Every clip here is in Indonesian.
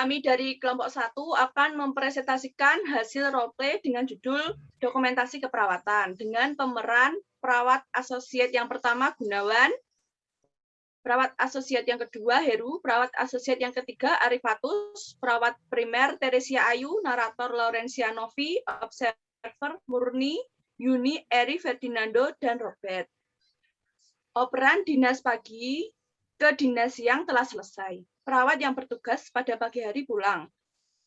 kami dari kelompok 1 akan mempresentasikan hasil roleplay dengan judul dokumentasi keperawatan dengan pemeran perawat asosiat yang pertama Gunawan, perawat asosiat yang kedua Heru, perawat asosiat yang ketiga Arifatus, perawat primer Teresia Ayu, narator Laurencia Novi, observer Murni, Yuni, Eri, Ferdinando, dan Robert. Operan dinas pagi ke dinas siang telah selesai. Perawat yang bertugas pada pagi hari pulang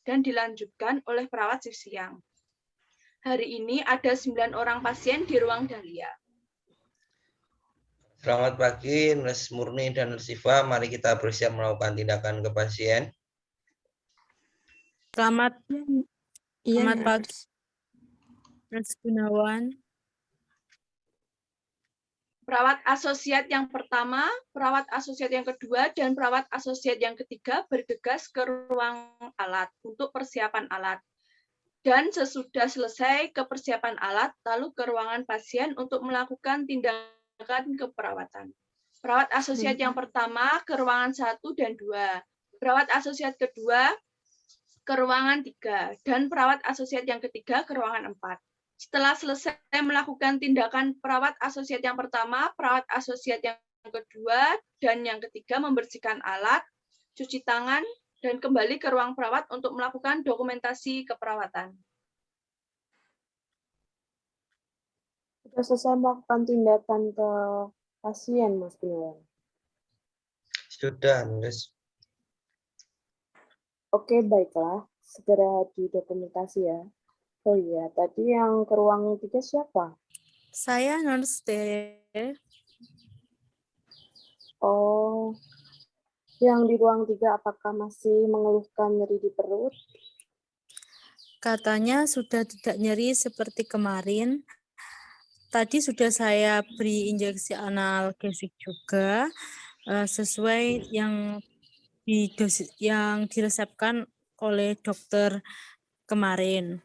dan dilanjutkan oleh perawat shift siang. Hari ini ada 9 orang pasien di ruang Dahlia. Selamat pagi, Nurse Murni dan Nurse Siva. Mari kita bersiap melakukan tindakan ke pasien. Selamat Iya, pagi, Nurse Gunawan. Perawat asosiat yang pertama, perawat asosiat yang kedua, dan perawat asosiat yang ketiga bergegas ke ruang alat untuk persiapan alat. Dan sesudah selesai ke persiapan alat, lalu ke ruangan pasien untuk melakukan tindakan keperawatan. Perawat asosiat yang pertama ke ruangan 1 dan 2. Perawat asosiat kedua ke ruangan 3. Dan perawat asosiat yang ketiga ke ruangan 4. Setelah selesai melakukan tindakan perawat asosiat yang pertama, perawat asosiat yang kedua, dan yang ketiga membersihkan alat, cuci tangan, dan kembali ke ruang perawat untuk melakukan dokumentasi keperawatan. Sudah selesai melakukan tindakan ke pasien, Mas Gunawan. Sudah, Nurse. Oke, baiklah. Segera didokumentasi ya. Oh iya, tadi yang ke ruang 3 siapa? Saya Nurse T. Oh, yang di ruang 3 apakah masih mengeluhkan nyeri di perut? Katanya sudah tidak nyeri seperti kemarin. Tadi sudah saya beri injeksi analgesik juga sesuai yang diresepkan oleh dokter kemarin.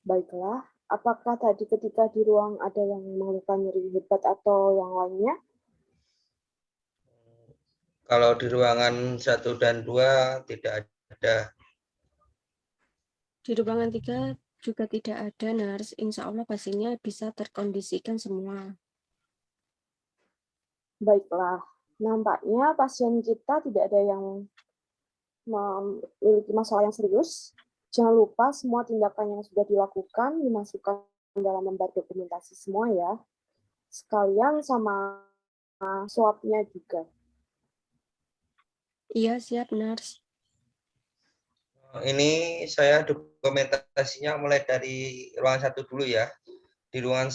Baiklah, apakah tadi ketika di ruang ada yang mengeluhkan nyeri hebat atau yang lainnya? Kalau di ruangan 1 dan 2 tidak ada. Di ruangan 3 juga tidak ada, Nurse. Insya Allah pasiennya bisa terkondisikan semua. Baiklah, nampaknya pasien kita tidak ada yang memiliki masalah yang serius. Jangan lupa semua tindakan yang sudah dilakukan dimasukkan dalam lembar dokumentasi semua ya. Sekalian sama swab-nya juga. Iya, siap, Nurse. Ini saya dokumentasinya mulai dari ruangan 1 dulu ya. Di ruangan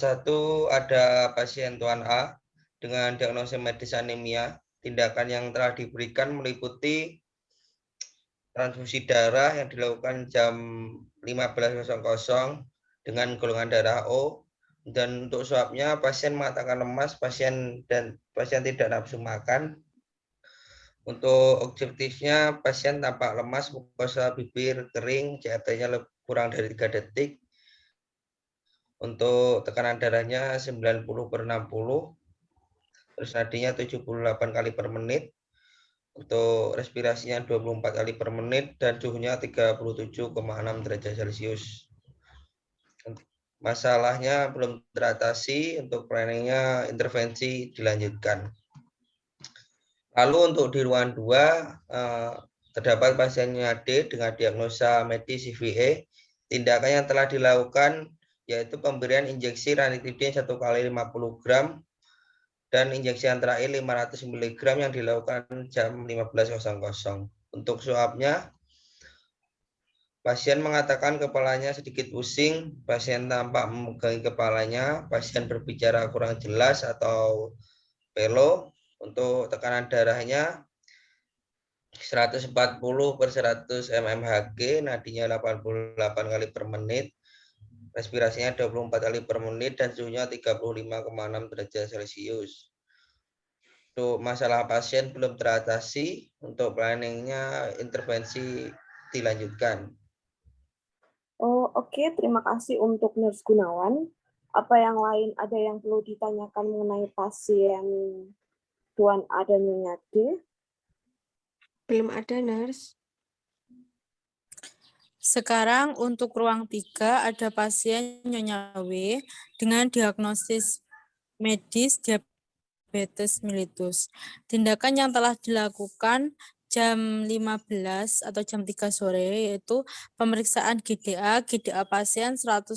1 ada pasien Tuan A dengan diagnosis medis anemia. Tindakan yang telah diberikan meliputi transfusi darah yang dilakukan jam 15.00 dengan golongan darah O, dan untuk swabnya pasien mengatakan lemas, pasien tidak nafsu makan. Untuk objektifnya pasien tampak lemas, mukosa bibir kering, CRT-nya kurang dari 3 detik. Untuk tekanan darahnya 90/60, terus nadinya 78 kali per menit. Untuk respirasinya 24 kali per menit dan suhunya 37,6 derajat Celcius. Masalahnya belum teratasi, untuk planningnya intervensi dilanjutkan. Lalu untuk di ruangan 2 terdapat pasiennya D dengan diagnosa medis CVE. Tindakan yang telah dilakukan yaitu pemberian injeksi ranitidin 1 kali 50 gram dan injeksi yang terakhir 500 mg yang dilakukan jam 15.00. Untuk swabnya, pasien mengatakan kepalanya sedikit pusing, pasien tampak memegangi kepalanya, pasien berbicara kurang jelas atau pelo. Untuk tekanan darahnya 140/100 mmHg, nadinya 88 kali per menit, respirasinya 24 kali per menit, dan suhunya 35,6 derajat Celcius. Untuk masalah pasien belum teratasi, untuk planningnya intervensi dilanjutkan. Oh, oke. Terima kasih untuk Nurse Gunawan. Apa yang lain ada yang perlu ditanyakan mengenai pasien Tuan A dan Nyonya D? Belum ada, Nurse. Sekarang untuk ruang 3 ada pasien Nyonya W dengan diagnosis medis diabetes mellitus. Tindakan yang telah dilakukan jam 15 atau jam 3 sore yaitu pemeriksaan GDA pasien 180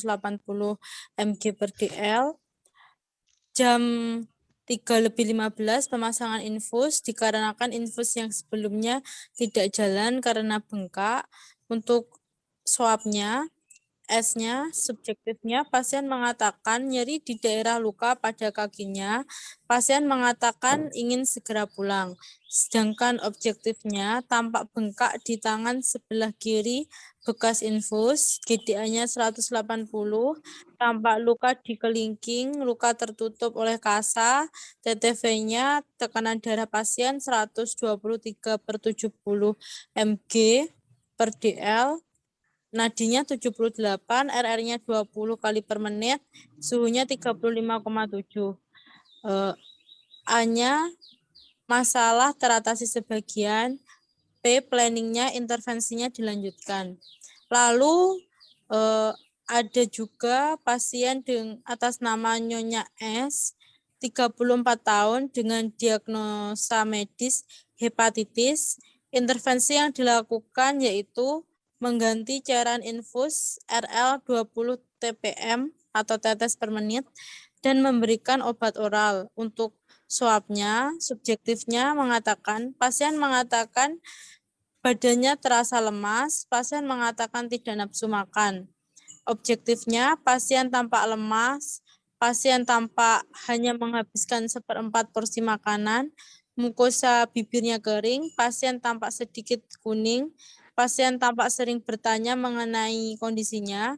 mg per dl. Jam 3:15 pemasangan infus dikarenakan infus yang sebelumnya tidak jalan karena bengkak. Untuk swabnya, S-nya, subjektifnya, pasien mengatakan nyeri di daerah luka pada kakinya. Pasien mengatakan ingin segera pulang. Sedangkan objektifnya tampak bengkak di tangan sebelah kiri, bekas infus, GDA-nya 180, tampak luka di kelingking, luka tertutup oleh kasa, TTV-nya tekanan darah pasien 123/70 mg per dl, nadinya 78, RR-nya 20 kali per menit, suhunya 35,7. A-nya masalah teratasi sebagian, P planningnya intervensinya dilanjutkan. Lalu ada juga pasien dengan atas nama Nyonya S, 34 tahun dengan diagnosa medis hepatitis. Intervensi yang dilakukan yaitu mengganti cairan infus RL 20 TPM atau tetes per menit dan memberikan obat oral. Untuk swabnya, subjektifnya pasien mengatakan badannya terasa lemas, pasien mengatakan tidak nafsu makan. Objektifnya, pasien tampak lemas, pasien tampak hanya menghabiskan 1/4 porsi makanan, mukosa bibirnya kering, pasien tampak sedikit kuning, pasien tampak sering bertanya mengenai kondisinya.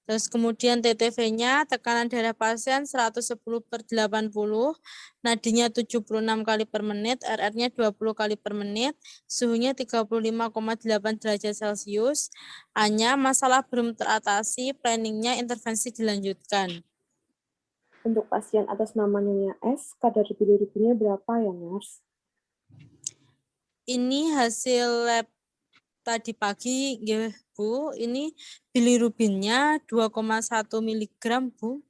Terus kemudian TTV-nya, tekanan darah pasien 110/80, nadinya 76 kali per menit, RR-nya 20 kali per menit, suhunya 35,8 derajat Celcius. A-nya masalah belum teratasi, planningnya intervensi dilanjutkan. Untuk pasien atas nama Nyonya S, kadar bilirubinnya berapa ya, Nurse? Ini hasil lab tadi pagi, ya, Bu. Ini bilirubinnya 2,1 mg, Bu.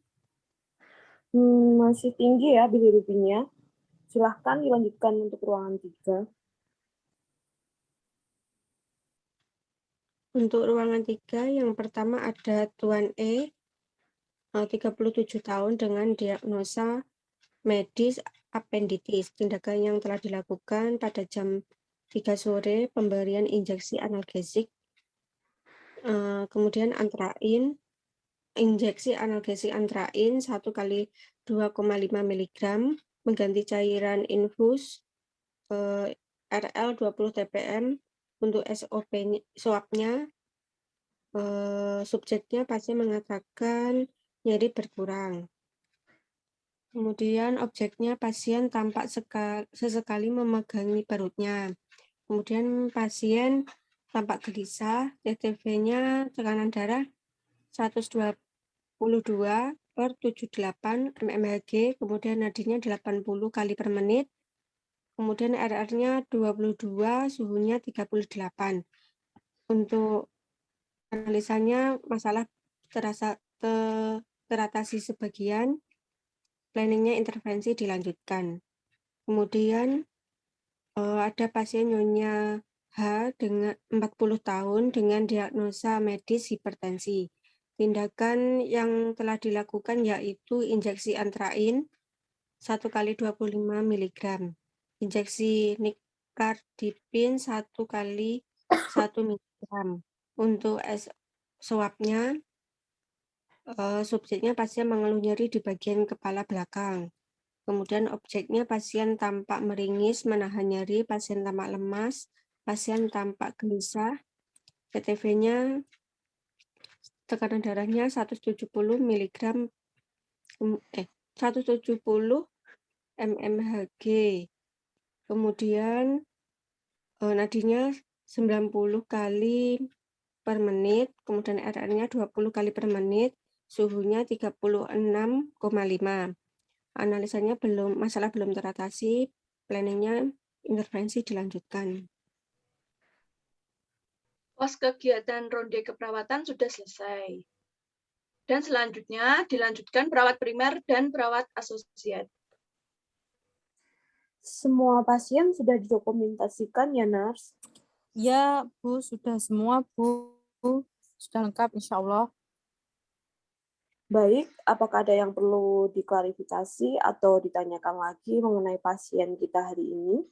Masih tinggi ya bilirubinnya. Silahkan dilanjutkan untuk ruangan 3. Untuk ruangan 3, yang pertama ada Tuan E, 37 tahun dengan diagnosa medis appendicitis. Tindakan yang telah dilakukan pada jam 3 sore, pemberian injeksi analgesik, kemudian antrain, injeksi analgesik antrain 1 kali 2,5 mg, mengganti cairan infus RL 20 TPM. Untuk swabnya, subjeknya pasien mengatakan nyeri berkurang. Kemudian objeknya pasien tampak sesekali memegangi perutnya. Kemudian pasien tampak gelisah, TTV-nya tekanan darah 122/78 mmHg, kemudian nadinya 80 kali per menit, kemudian RR-nya 22, suhunya 38. Untuk analisanya masalah teratasi sebagian, planningnya intervensi dilanjutkan. Kemudian ada pasien Nyonya H dengan 40 tahun dengan diagnosa medis hipertensi. Tindakan yang telah dilakukan yaitu injeksi antrain 1 kali 25 mg, injeksi nicardipin 1 kali 1 mg. Untuk swabnya, subjeknya pasien mengeluh nyeri di bagian kepala belakang. Kemudian objeknya pasien tampak meringis, menahan nyeri, pasien tampak lemas, pasien tampak gelisah. TTV-nya, tekanan darahnya 170 mg, 170 mmHg. Kemudian nadinya 90 kali per menit, kemudian RR-nya 20 kali per menit, suhunya 36,5. Analisanya masalah belum teratasi, planningnya intervensi dilanjutkan. Pos kegiatan ronde keperawatan sudah selesai. Dan selanjutnya dilanjutkan perawat primer dan perawat asosiat. Semua pasien sudah didokumentasikan ya, Nars? Ya, Bu, sudah semua, Bu. Sudah lengkap, insya Allah. Baik, apakah ada yang perlu diklarifikasi atau ditanyakan lagi mengenai pasien kita hari ini?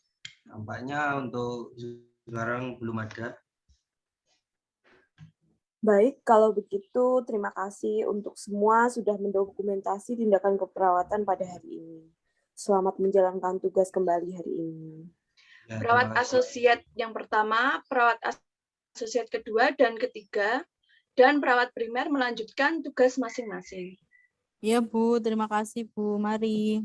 Nampaknya untuk sekarang belum ada. Baik, kalau begitu terima kasih untuk semua sudah mendokumentasi tindakan keperawatan pada hari ini. Selamat menjalankan tugas kembali hari ini. Ya, Perawat terima kasih. asosiat yang pertama, perawat asosiat kedua dan ketiga, dan perawat primer melanjutkan tugas masing-masing. Ya, Bu. Terima kasih, Bu. Mari.